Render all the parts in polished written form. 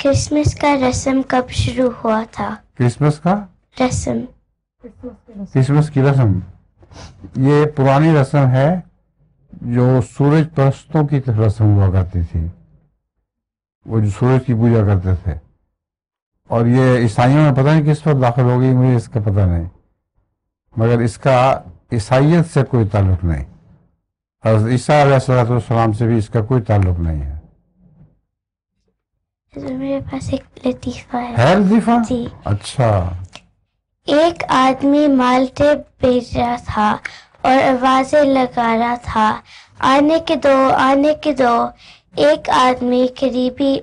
Christmas का रस्म कब शुरू हुआ था? क्रिसमस का रस्म, क्रिसमस की रस्म ये पुरानी रस्म है जो सूरज परस्तों की रस्म हुआ करती थी, वो जो सूरज की पूजा करते थे। और ये ईसाइयों में पता नहीं किस पर दाखिल हो गई, मुझे इसका पता नहीं, मगर इसका ईसाइयत से कोई ताल्लुक नहीं, हज़रत ईसा अलैहिस्सलाम से भी इसका कोई ताल्लुक नहीं है। तो मेरे पास एक लतीफ़ा है। लतीफ़ा? जी। अच्छा। एक आदमी माल्टे बेच रहा था और आवाजें लगा रहा था, आने के दो, आने के दो। एक आदमी करीबी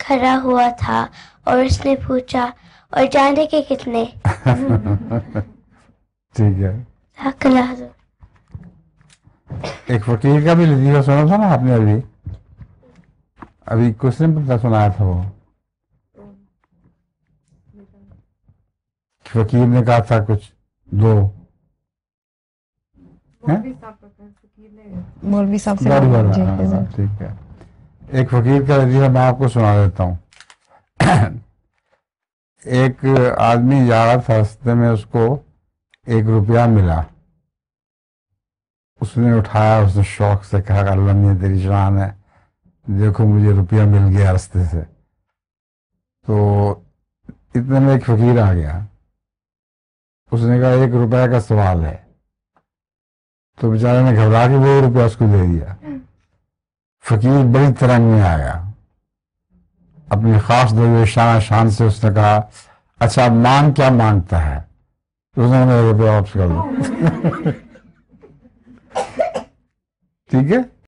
खड़ा हुआ था और उसने पूछा, और जाने के कितने? ठीक है। हकला दो। एक फकीर का भी लतीफ़ा सुना था ना आपने अभी कुछ दिन पता सुनाया था वो, फकीर ने कहा था कुछ दो, मौलवी साहब से ठीक है। एक फकीर का लतीफ़ा मैं आपको सुना देता हूँ। एक आदमी जा रहा था, रास्ते में उसको 1 रुपया मिला, उसने उठाया, उसने शौक से कहा अल्लाह ने तेरी शान है, देखो मुझे रुपया मिल गया रास्ते से। तो इतने में एक फकीर आ गया, उसने कहा 1 रुपया का सवाल है, तो बेचारे ने घबरा के वो रुपया उसको दे दिया। फकीर बड़ी तरंग में आया, अपनी खास शान से उसने कहा अच्छा मांग क्या मांगता है? तो उसने मेरा रुपया वापस कर दो। ठीक है।